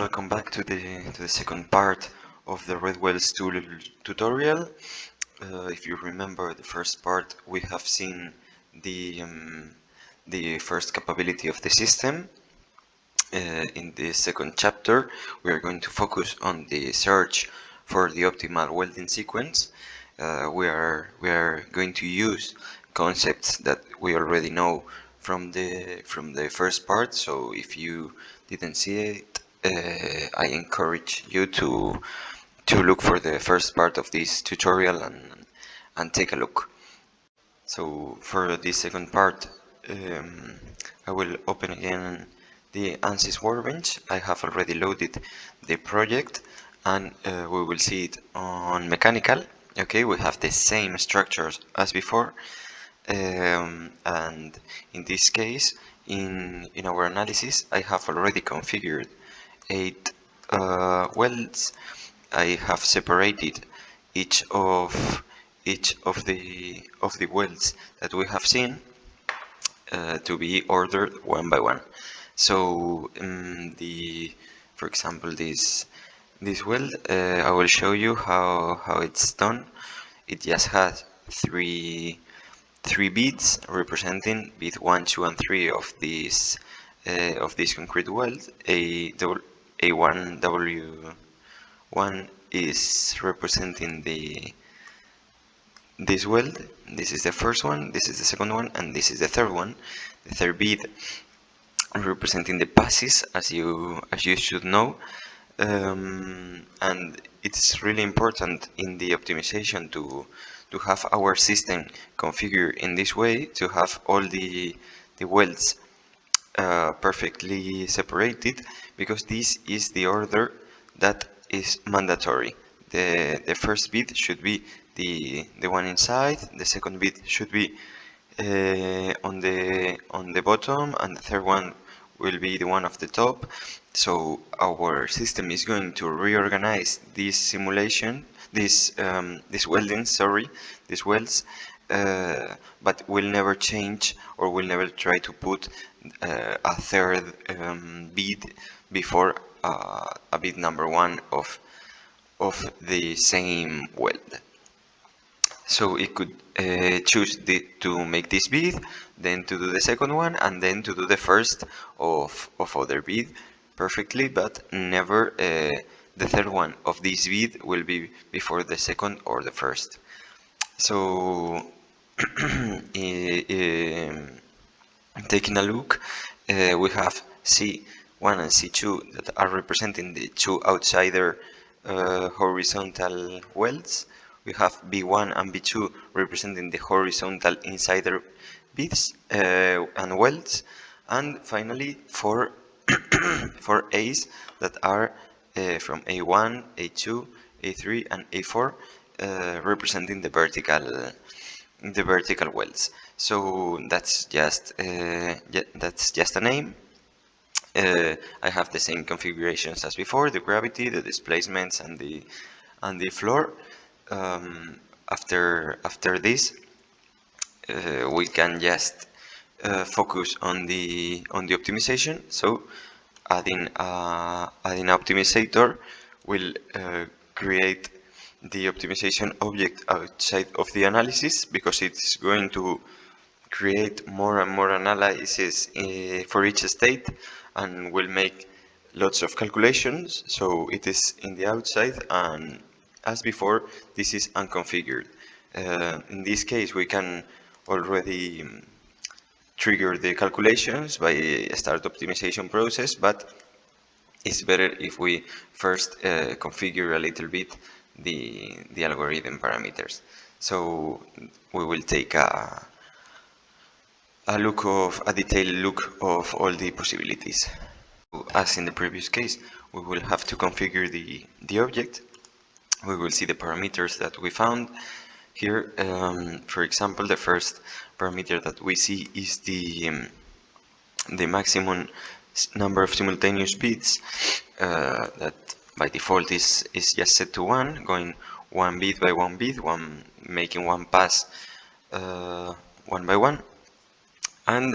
Welcome back to the second part of the Red Wells tool tutorial. If you remember the first part, we have seen the first capability of the system. In the second chapter, we are going to focus on the search for the optimal welding sequence. We are going to use concepts that we already know from the first part. So if you didn't see it, I encourage you to look for the first part of this tutorial and take a look. So for this second part, I will open again the ANSYS workbench. I have already loaded the project, and we will see it on mechanical. Okay, we have the same structures as before, and in this case, in our analysis, I have already configured 8 welds. I have separated each of the welds that we have seen to be ordered one by one. So for example, this weld, I will show you how it's done. It just has three beads representing bead 1, 2, and 3 of this concrete weld. A1 W1 is representing this weld. This is the first one, this is the second one, and this is the third one. The third bead representing the passes, as you should know, and it's really important in the optimization to have our system configured in this way, to have all the welds perfectly separated, because this is the order that is mandatory. The first bead should be the one inside, the second bead should be on the bottom, and the third one will be the one of the top. So our system is going to reorganize this simulation, these welds, but will never change, or will never try to put a third bead before a bead number 1 of the same weld. So it could choose to make this bead, then to do the second one, and then to do the first of other bead perfectly, but never the third one of this bead will be before the second or the first. So taking a look, we have C1 and C2 that are representing the two outsider horizontal welds. We have B1 and B2 representing the horizontal insider beads and welds, and finally four A's that are from A1, A2, A3, and A4 representing the vertical welds. So that's just a name. I have the same configurations as before: the gravity, the displacements, and the floor. After this, we can just focus on the optimization. So adding Optimizator will create the optimization object outside of the analysis, because it's going to create more and more analysis for each state, and will make lots of calculations. So it is in the outside, and as before, this is unconfigured. In this case, we can already trigger the calculations by start optimization process, but it's better if we first configure a little bit the algorithm parameters. So we will take a detailed look of all the possibilities. As in the previous case, we will have to configure the object. We will see the parameters that we found here. For example, the first parameter that we see is the maximum number of simultaneous beads, that by default is just set to 1, going one bead by one bead, making one pass one by one. and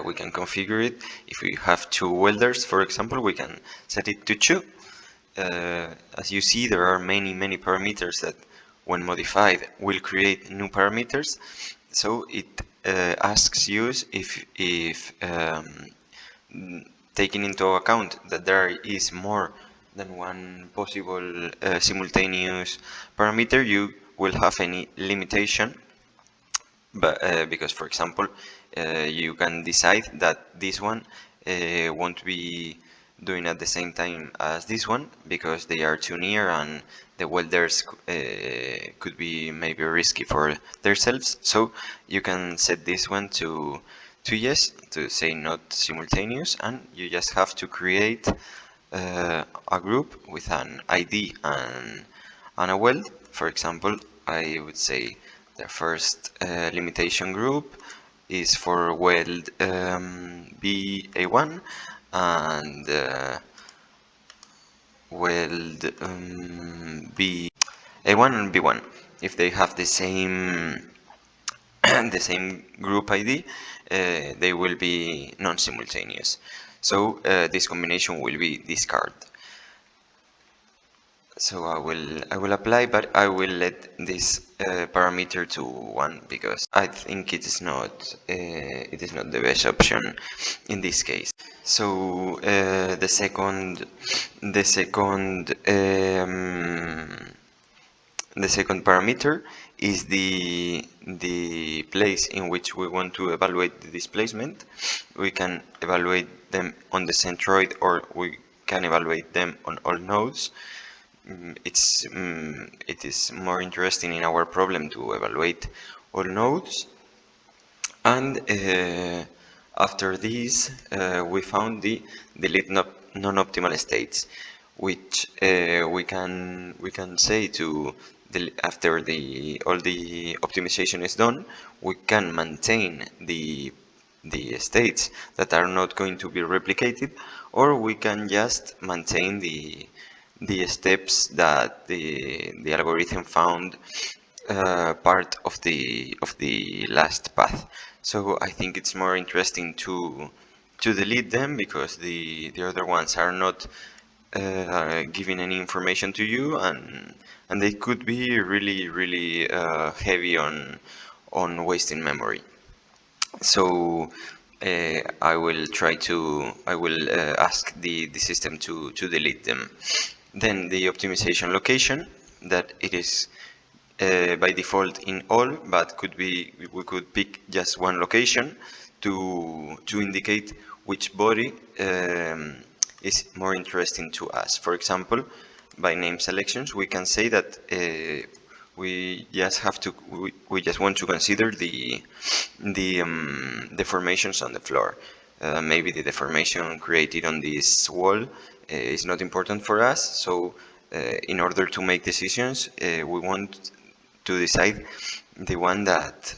we can configure it. If we have 2 welders, for example, we can set it to 2. As you see, there are many parameters that, when modified, will create new parameters. So it asks you if taking into account that there is more than one possible simultaneous parameter, you will have any limitation. But because, for example, you can decide that this one won't be doing at the same time as this one because they are too near and the welders could be maybe risky for themselves. So you can set this one to yes, to say not simultaneous, and you just have to create a group with an ID and a weld. For example, I would say the first limitation group is for weld BA1 and weld A1 and B1. If they have the same the same group ID, they will be non-simultaneous. So this combination will be discarded. So I will apply, but I will let this parameter to 1 because I think it is not the best option in this case. So the second parameter is the place in which we want to evaluate the displacement. We can evaluate them on the centroid, or we can evaluate them on all nodes. It is more interesting in our problem to evaluate all nodes. And after this, we found the delete non-optimal states, which we can say to after all the optimization is done, we can maintain the states that are not going to be replicated, or we can just maintain the steps that the algorithm found part of the last path. So I think it's more interesting to delete them because the other ones are not giving any information to you, and they could be really heavy on wasting memory. So I will ask the system to delete them. Then the optimization location, that it is by default in all, but we could pick just one location to indicate which body is more interesting to us. For example, by name selections, we can say that we just want to consider the deformations on the floor. Maybe the deformation created on this wall is not important for us, so in order to make decisions, we want to decide the one that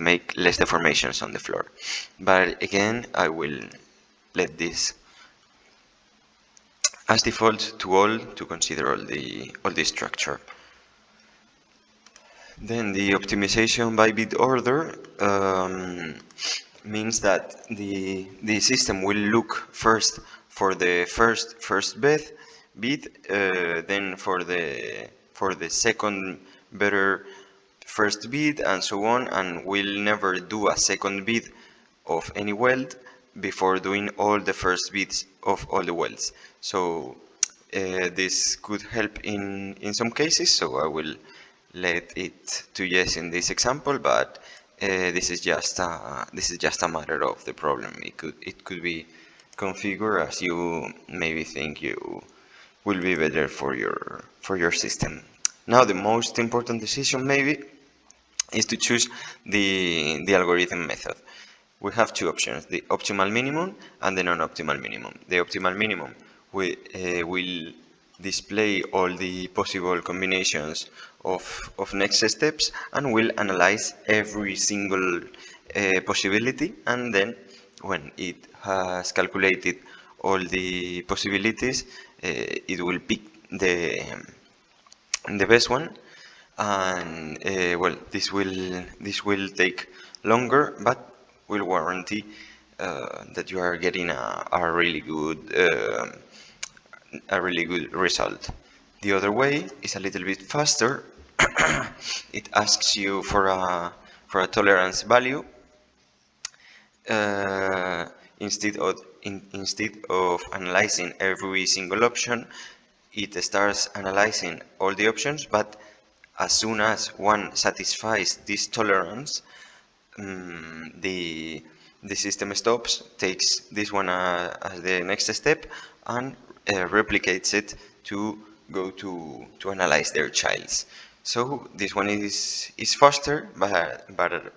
make less deformations on the floor. But again, I will let this as default to all, to consider all the structure. Then the optimization by bit order means that the system will look first for the first bit, then for the second better first bit, and so on, and will never do a second bit of any weld before doing all the first bits of all the welds. So this could help in some cases, so I will let it to yes in this example, but this is just a matter of the problem. It could be configured as you maybe think you will be better for your system. Now the most important decision maybe is to choose the algorithm method. We have two options: the optimal minimum and the non-optimal minimum. The optimal minimum will display all the possible combinations of next steps and will analyze every single possibility, and then when it has calculated all the possibilities, it will pick the best one. And well, this will take longer, but will warranty that you are getting a really good result. The other way is a little bit faster. It asks you for a tolerance value instead of analyzing every single option. It starts analyzing all the options, but as soon as one satisfies this tolerance, the system stops, takes this one as the next step, and replicates it to go to analyze their childs. So this one is faster, but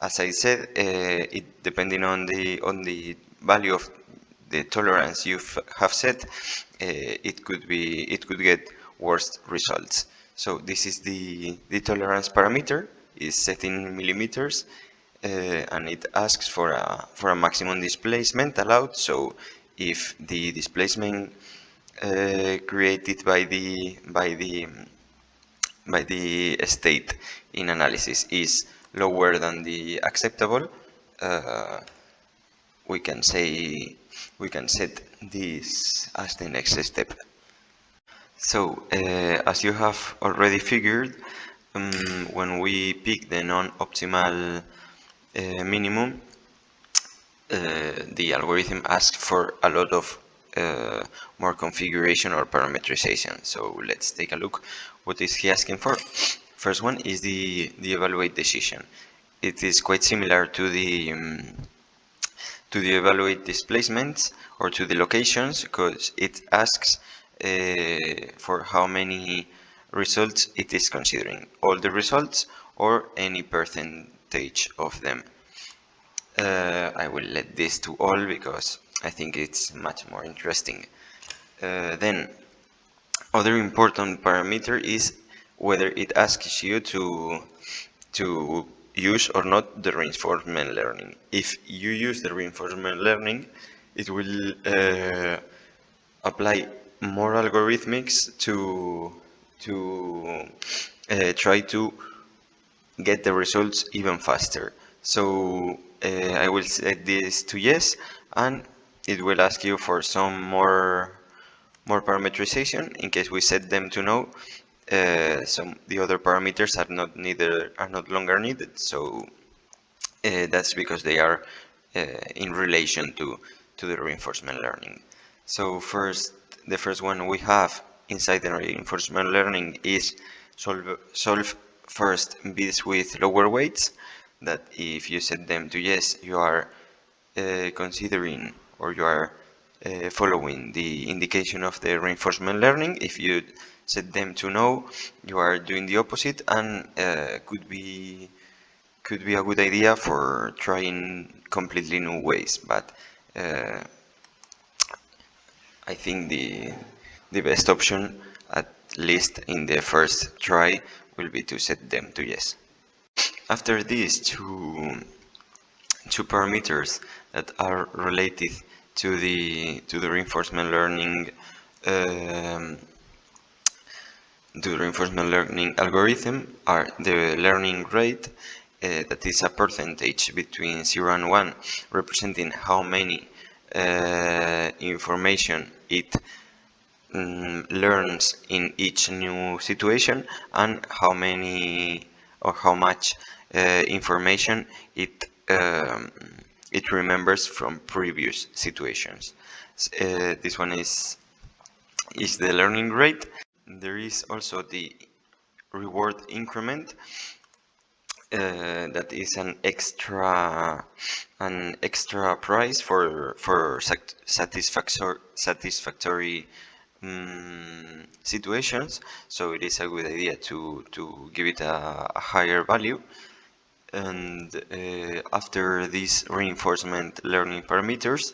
as I said, it depending on the value of the tolerance you have set, it could get worse results. So this is the tolerance parameter, is set in millimeters, and it asks for a maximum displacement allowed. So if the displacement created by the state in analysis is lower than the acceptable, we can set this as the next step. So as you have already figured, when we pick the non-optimal minimum, the algorithm asks for a lot of more configuration or parameterization. So let's take a look. What is he asking for? First one is the evaluate decision. It is quite similar to the evaluate displacements or to the locations, because it asks for how many results it is considering, all the results or any percentage of them. I will let this to all because I think it's much more interesting. Then other important parameter is whether it asks you to use or not the reinforcement learning. If you use the reinforcement learning, it will apply more algorithmics to try to get the results even faster. So I will set this to yes, and it will ask you for some more parameterization. In case we set them to no, the other parameters are not longer needed. So that's because they are in relation to the reinforcement learning. So the first one we have inside the reinforcement learning is solve first bits with lower weights. That if you set them to yes, you are considering, or you are following the indication of the reinforcement learning. If you set them to no, you are doing the opposite, and could be a good idea for trying completely new ways. But I think the best option, at least in the first try, will be to set them to yes. After these two parameters that are related to the reinforcement learning algorithm are the learning rate, that is a percentage between 0 and 1, representing how many information it learns in each new situation, and how many or how much information it remembers from previous situations. This one is the learning rate. There is also the reward increment, that is an extra price for satisfactory situations. So it is a good idea to give it a higher value. And after these reinforcement learning parameters,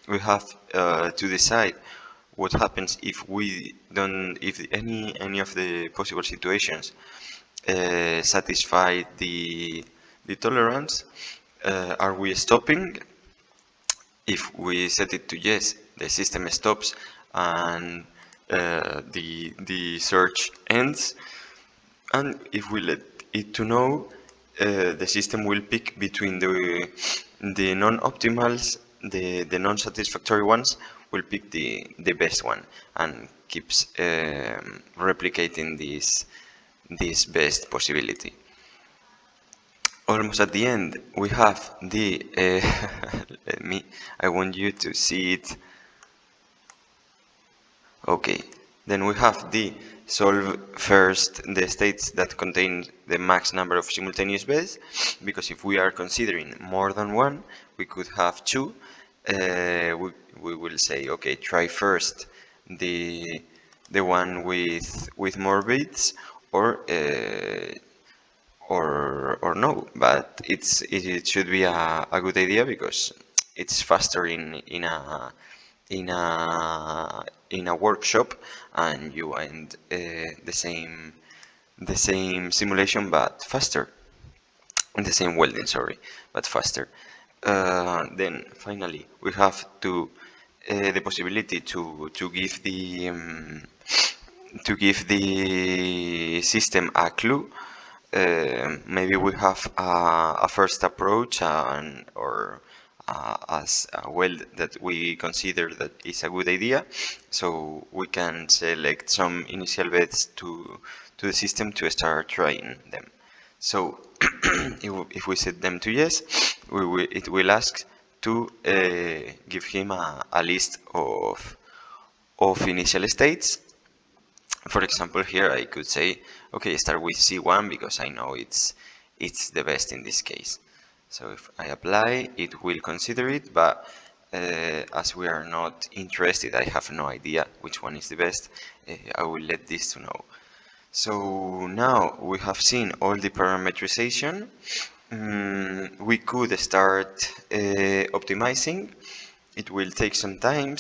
we have to decide what happens if any of the possible situations satisfy the tolerance. Are we stopping? If we set it to yes, the system stops and the search ends. And if we let it to no, the system will pick between the non-optimals, the non-satisfactory ones, will pick the best one and keeps replicating this best possibility. Almost at the end, we have the I want you to see it. Okay, then we have the solve first the states that contain the max number of simultaneous beds, because if we are considering more than one, we could have two. We will say, okay, try first the one with more bits, or no, but it should be a good idea because it's faster in a workshop, and you end the same simulation but faster, the same welding, sorry, but faster. Then finally we have the possibility to give the system a clue. Maybe we have a first approach or as a weld that we consider that is a good idea, so we can select some initial bets to the system to start trying them. So if we set them to yes, it will ask to give him a list of initial states. For example, here I could say, okay, start with C1 because I know it's the best in this case. So if I apply, it will consider it, but as we are not interested, I have no idea which one is the best, I will let this to know. So now we have seen all the parameterization. We could start optimizing. It will take some time.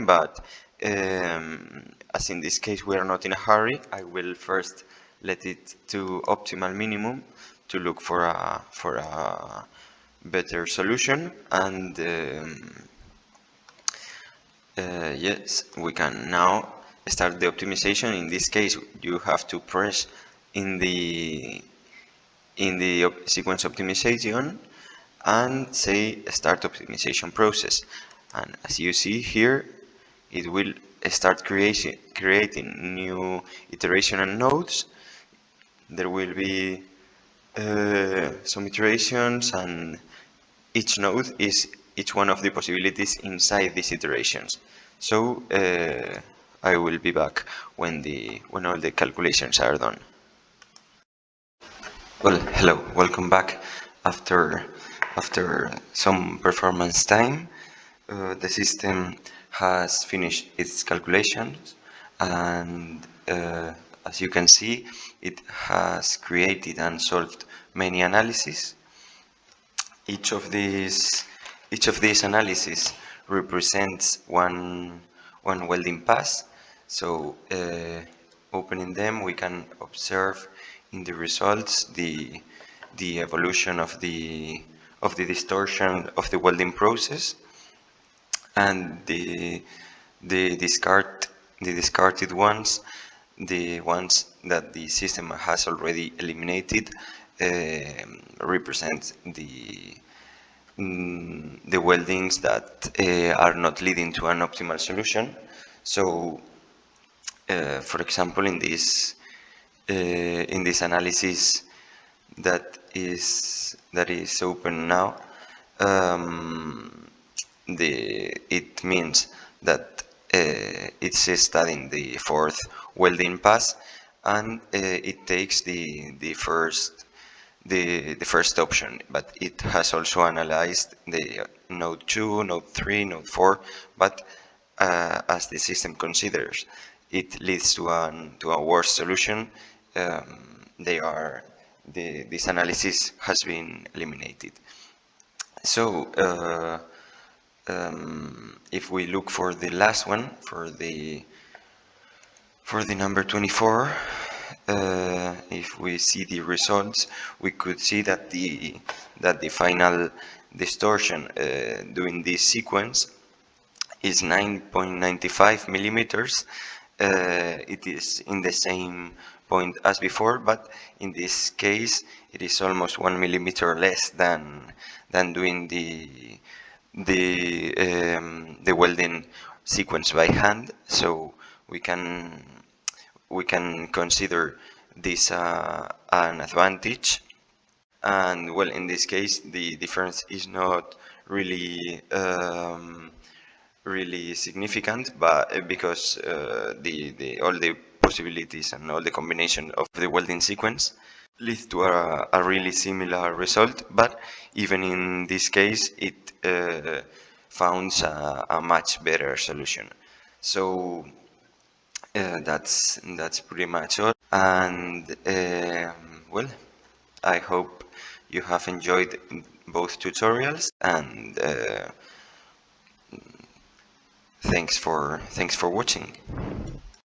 But as in this case we are not in a hurry, I will first let it to optimal minimum to look for a better solution, and yes, we can now start the optimization. In this case, you have to press in the sequence optimization and say start optimization process, and as you see here, it will start creating new iteration and nodes. There will be some iterations, and each node is each one of the possibilities inside these iterations. So I will be back when all the calculations are done. Well, hello, welcome back. After some performance time, the system has finished its calculations, and as you can see, it has created and solved many analyses. Each of these analyses represents one welding pass. So opening them, we can observe in the results the evolution of the distortion of the welding process, and the discarded ones, the ones that the system has already eliminated, represent the weldings that are not leading to an optimal solution. So for example, in this analysis that is open now, it means that it's studying the fourth welding pass, and it takes the first option, but it has also analyzed the node 2, node 3, node 4, but as the system considers it leads to a worse solution, this analysis has been eliminated. So if we look for the last one, for the number 24, if we see the results, we could see that the final distortion during this sequence is 9.95 millimeters. It is in the same point as before, but in this case it is almost 1 millimeter less than doing the welding sequence by hand. So we can consider this an advantage. And well, in this case the difference is not really really significant, but because the all the possibilities and all the combination of the welding sequence leads to a really similar result. But even in this case it founds a much better solution. So that's pretty much all. And well, I hope you have enjoyed both tutorials, and thanks for watching.